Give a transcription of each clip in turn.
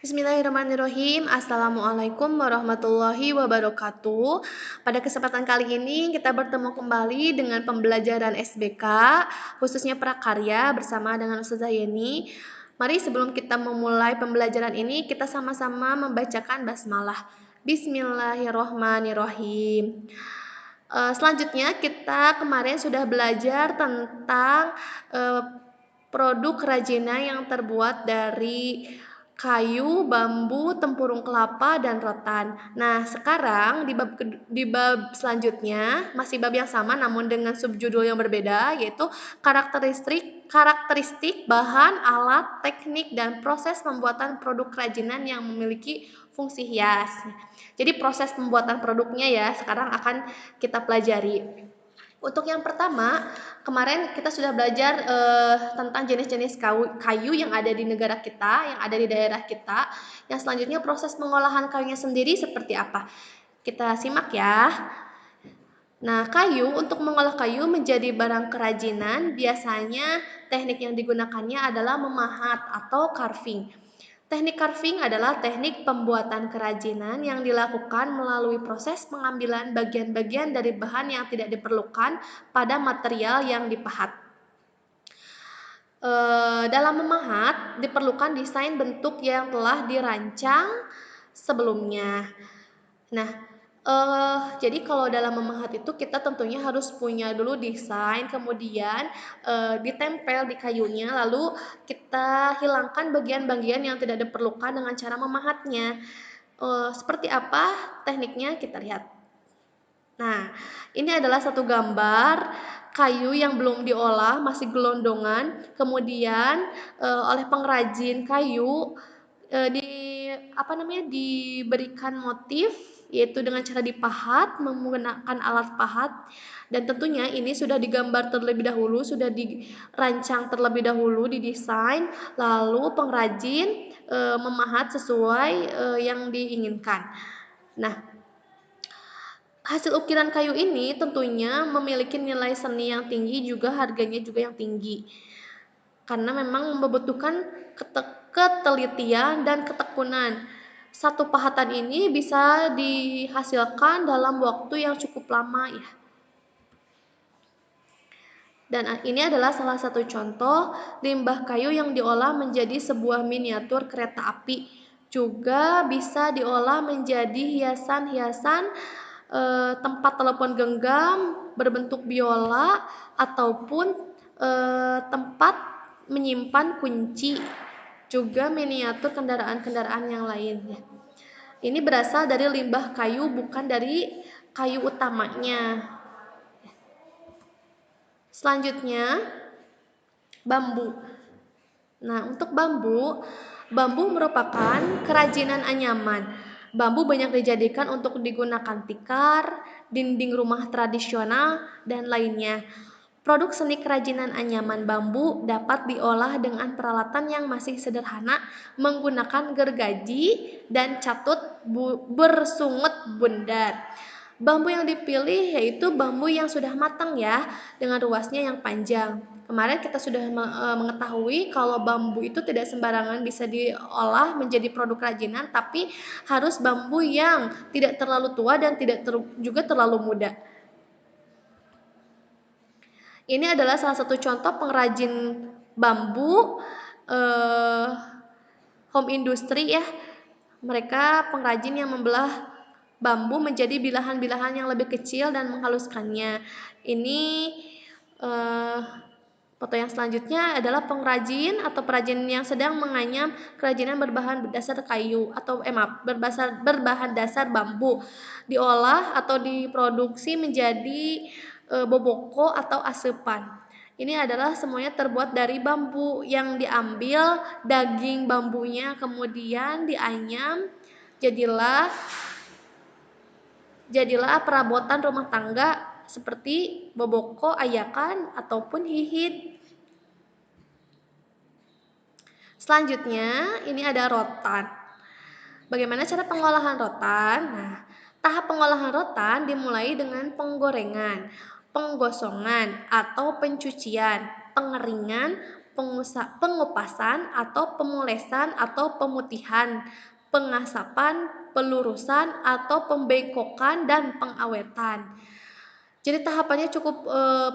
Bismillahirrahmanirrahim. Assalamualaikum warahmatullahi wabarakatuh. Pada kesempatan kali ini kita bertemu kembali dengan pembelajaran SBK, khususnya prakarya bersama dengan Ustazah Yeni. Mari sebelum kita memulai pembelajaran ini, kita sama-sama membacakan basmalah. Bismillahirrahmanirrahim. Selanjutnya kita kemarin sudah belajar tentang eh, produk kerajinan yang terbuat dari kayu, bambu, tempurung kelapa, dan rotan. Nah, sekarang di bab selanjutnya masih bab yang sama namun dengan subjudul yang berbeda, yaitu karakteristik karakteristik bahan, alat, teknik, dan proses pembuatan produk kerajinan yang memiliki fungsi hias. Jadi proses pembuatan produknya ya sekarang akan kita pelajari. Untuk yang pertama, kemarin kita sudah belajar tentang jenis-jenis kayu yang ada di negara kita, yang ada di daerah kita. Yang selanjutnya proses pengolahan kayunya sendiri seperti apa? Kita simak ya. Nah, untuk mengolah kayu menjadi barang kerajinan, biasanya teknik yang digunakannya adalah memahat atau carving. Teknik carving adalah teknik pembuatan kerajinan yang dilakukan melalui proses pengambilan bagian-bagian dari bahan yang tidak diperlukan pada material yang dipahat. Dalam memahat diperlukan desain bentuk yang telah dirancang sebelumnya. Nah, jadi kalau dalam memahat itu kita tentunya harus punya dulu desain, kemudian ditempel di kayunya, lalu kita hilangkan bagian-bagian yang tidak diperlukan dengan cara memahatnya. Seperti apa tekniknya kita lihat. Nah, ini adalah satu gambar kayu yang belum diolah, masih gelondongan, kemudian oleh pengrajin kayu di diberikan motif yaitu dengan cara dipahat menggunakan alat pahat, dan tentunya ini sudah digambar terlebih dahulu, sudah dirancang terlebih dahulu, didesain, lalu pengrajin memahat sesuai yang diinginkan. Nah, hasil ukiran kayu ini tentunya memiliki nilai seni yang tinggi, juga harganya juga yang tinggi. Karena memang membutuhkan ketelitian dan ketekunan. Satu pahatan ini bisa dihasilkan dalam waktu yang cukup lama ya. Dan ini adalah salah satu contoh limbah kayu yang diolah menjadi sebuah miniatur kereta api. Juga bisa diolah menjadi hiasan-hiasan tempat telepon genggam berbentuk biola, ataupun tempat menyimpan kunci, juga miniatur kendaraan-kendaraan yang lainnya. Ini berasal dari limbah kayu, bukan dari kayu utamanya. Selanjutnya, bambu. Nah, untuk bambu merupakan kerajinan anyaman. Bambu banyak dijadikan untuk digunakan tikar, dinding rumah tradisional, dan lainnya. Produk seni kerajinan anyaman bambu dapat diolah dengan peralatan yang masih sederhana, menggunakan gergaji dan catut bersungut bundar. Bambu yang dipilih yaitu bambu yang sudah matang ya, dengan ruasnya yang panjang. Kemarin kita sudah mengetahui kalau bambu itu tidak sembarangan bisa diolah menjadi produk kerajinan, tapi harus bambu yang tidak terlalu tua dan tidak juga terlalu muda. Ini adalah salah satu contoh pengrajin bambu home industry ya. Mereka pengrajin yang membelah bambu menjadi bilahan-bilahan yang lebih kecil dan menghaluskannya. Ini foto yang selanjutnya adalah pengrajin atau perajin yang sedang menganyam kerajinan berbahan dasar kayu atau berbahan dasar bambu, diolah atau diproduksi menjadi boboko atau asepan. Ini adalah semuanya terbuat dari bambu yang diambil daging bambunya, kemudian dianyam, jadilah perabotan rumah tangga seperti boboko, ayakan, ataupun hihit. Selanjutnya, ini ada rotan. Bagaimana cara pengolahan rotan? Nah, tahap pengolahan rotan dimulai dengan penggorengan, penggosongan atau pencucian, pengeringan, pengupasan atau pemolesan atau pemutihan, pengasapan, pelurusan atau pembengkokan dan pengawetan. Jadi tahapannya cukup,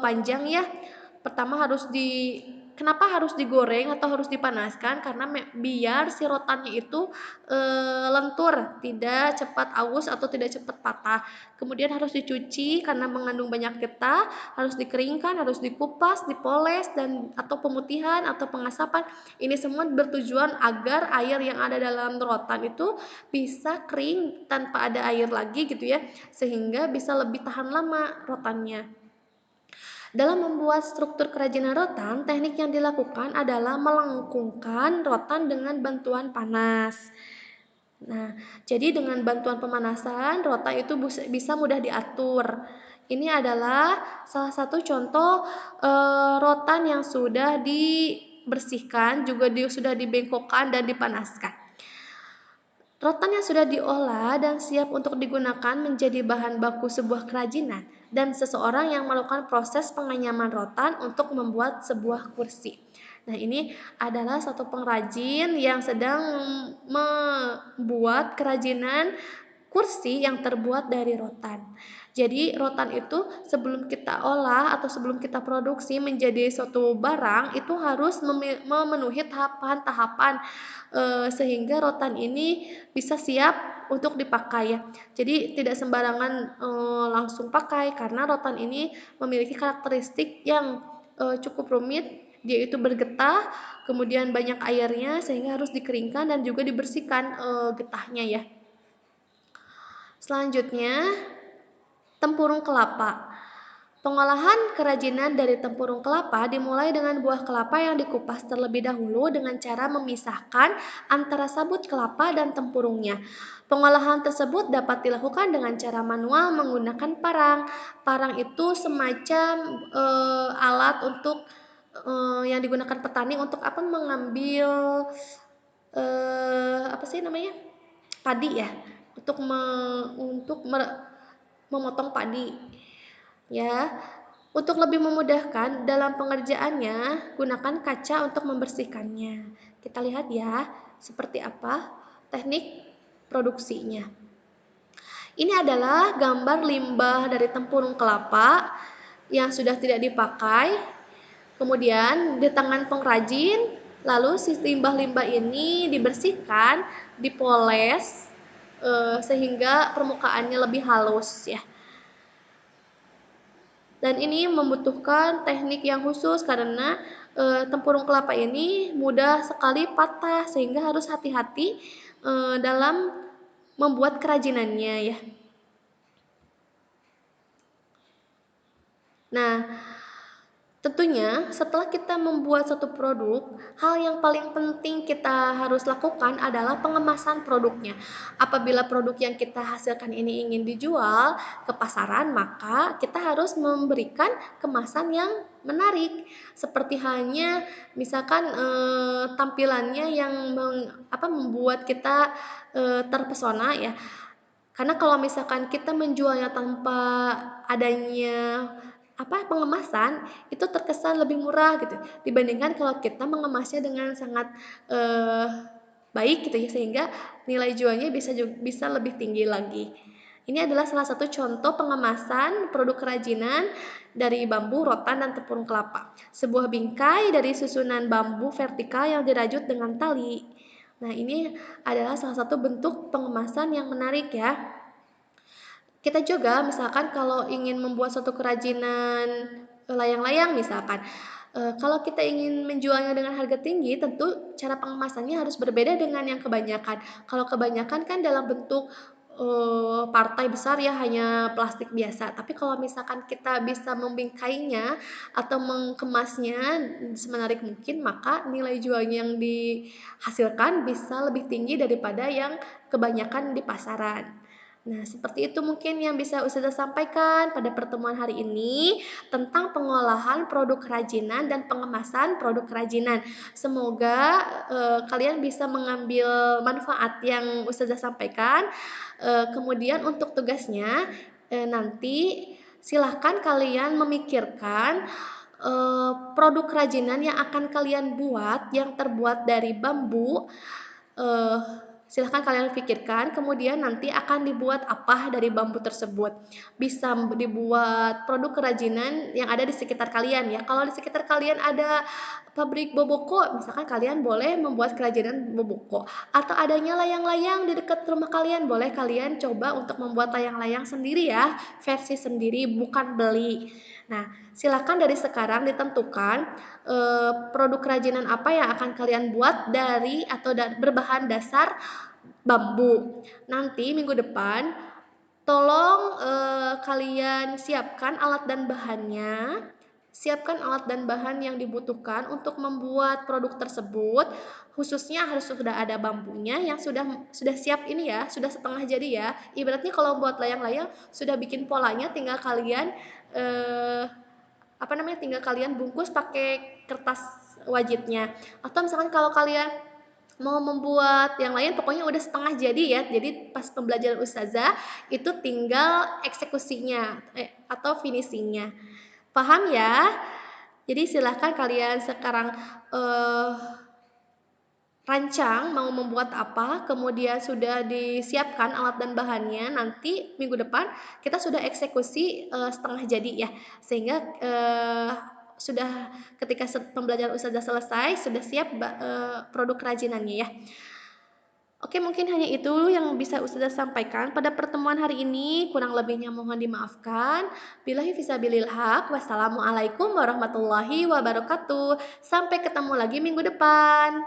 panjang ya. Pertama kenapa harus digoreng atau harus dipanaskan, karena biar si rotannya itu, lentur, tidak cepat aus atau tidak cepat patah. Kemudian harus dicuci karena mengandung banyak getah, harus dikeringkan, harus dikupas, dipoles atau pemutihan atau pengasapan. Ini semua bertujuan agar air yang ada dalam rotan itu bisa kering tanpa ada air lagi gitu ya, sehingga bisa lebih tahan lama rotannya. Dalam membuat struktur kerajinan rotan, teknik yang dilakukan adalah melengkungkan rotan dengan bantuan panas. Nah, jadi dengan bantuan pemanasan, rotan itu bisa mudah diatur. Ini adalah salah satu contoh rotan yang sudah dibersihkan, juga sudah dibengkokkan dan dipanaskan. Rotan yang sudah diolah dan siap untuk digunakan menjadi bahan baku sebuah kerajinan, dan seseorang yang melakukan proses penganyaman rotan untuk membuat sebuah kursi. Nah, ini adalah satu pengrajin yang sedang membuat kerajinan kursi yang terbuat dari rotan. Jadi rotan itu sebelum kita olah atau sebelum kita produksi menjadi suatu barang itu harus memenuhi tahapan-tahapan, sehingga rotan ini bisa siap untuk dipakai ya. Jadi tidak sembarangan, langsung pakai, karena rotan ini memiliki karakteristik yang, cukup rumit, yaitu bergetah, kemudian banyak airnya sehingga harus dikeringkan dan juga dibersihkan, getahnya ya. Selanjutnya, tempurung kelapa. Pengolahan kerajinan dari tempurung kelapa dimulai dengan buah kelapa yang dikupas terlebih dahulu dengan cara memisahkan antara sabut kelapa dan tempurungnya. Pengolahan tersebut dapat dilakukan dengan cara manual menggunakan parang. Parang itu semacam alat untuk yang digunakan petani untuk mengambil apa sih namanya? Padi ya, untuk memotong padi. Ya, untuk lebih memudahkan dalam pengerjaannya, gunakan kaca untuk membersihkannya. Kita lihat ya, seperti apa teknik produksinya. Ini adalah gambar limbah dari tempurung kelapa yang sudah tidak dipakai. Kemudian di tangan pengrajin, lalu si limbah-limbah ini dibersihkan, dipoles sehingga permukaannya lebih halus ya. Dan ini membutuhkan teknik yang khusus karena tempurung kelapa ini mudah sekali patah, sehingga harus hati-hati dalam membuat kerajinannya ya. Nah, tentunya setelah kita membuat satu produk, hal yang paling penting kita harus lakukan adalah pengemasan produknya. Apabila produk yang kita hasilkan ini ingin dijual ke pasaran, maka kita harus memberikan kemasan yang menarik. Seperti halnya misalkan tampilannya yang membuat kita terpesona ya. Karena kalau misalkan kita menjualnya tanpa adanya pengemasan, itu terkesan lebih murah gitu, dibandingkan kalau kita mengemasnya dengan sangat, eee, baik gitu ya, sehingga nilai jualnya bisa lebih tinggi lagi. Ini adalah salah satu contoh pengemasan produk kerajinan dari bambu, rotan, dan tepung kelapa. Sebuah bingkai dari susunan bambu vertikal yang dirajut dengan tali. Nah, ini adalah salah satu bentuk pengemasan yang menarik ya. Kita juga misalkan kalau ingin membuat suatu kerajinan layang-layang misalkan, kalau kita ingin menjualnya dengan harga tinggi, tentu cara pengemasannya harus berbeda dengan yang kebanyakan. Kalau kebanyakan kan dalam bentuk partai besar ya, hanya plastik biasa. Tapi kalau misalkan kita bisa membingkainya atau mengemasnya semenarik mungkin, maka nilai jualnya yang dihasilkan bisa lebih tinggi daripada yang kebanyakan di pasaran. Nah, seperti itu mungkin yang bisa Ustazah sampaikan pada pertemuan hari ini tentang pengolahan produk kerajinan dan pengemasan produk kerajinan. Semoga kalian bisa mengambil manfaat yang Ustazah sampaikan. Kemudian untuk tugasnya nanti silahkan kalian memikirkan produk kerajinan yang akan kalian buat yang terbuat dari bambu, eee, silahkan kalian pikirkan, kemudian nanti akan dibuat apa dari bambu tersebut. Bisa dibuat produk kerajinan yang ada di sekitar kalian ya. Kalau di sekitar kalian ada pabrik boboko, misalkan kalian boleh membuat kerajinan boboko, atau adanya layang-layang di dekat rumah kalian, boleh kalian coba untuk membuat layang-layang sendiri ya, versi sendiri, bukan beli. Nah, silakan dari sekarang ditentukan, produk kerajinan apa yang akan kalian buat dari atau berbahan dasar bambu. Nanti minggu depan tolong, kalian siapkan alat dan bahan yang dibutuhkan untuk membuat produk tersebut, khususnya harus sudah ada bambunya yang sudah siap ini ya, sudah setengah jadi ya. Ibaratnya kalau buat layang-layang sudah bikin polanya tinggal kalian, eee, tinggal kalian bungkus pakai kertas wajitnya. Atau misalkan kalau kalian mau membuat yang lain pokoknya udah setengah jadi ya, jadi pas pembelajaran ustazah itu tinggal eksekusinya, atau finishing-nya. Paham ya? Jadi silahkan kalian sekarang, eee, rancang mau membuat apa, kemudian sudah disiapkan alat dan bahannya, nanti minggu depan kita sudah eksekusi, setengah jadi ya. Sehingga, sudah ketika pembelajaran ustazah selesai, sudah siap produk kerajinannya ya. Oke, mungkin hanya itu yang bisa ustazah sampaikan pada pertemuan hari ini, kurang lebihnya mohon dimaafkan. Billahi fisabilil haq, wassalamualaikum warahmatullahi wabarakatuh. Sampai ketemu lagi minggu depan.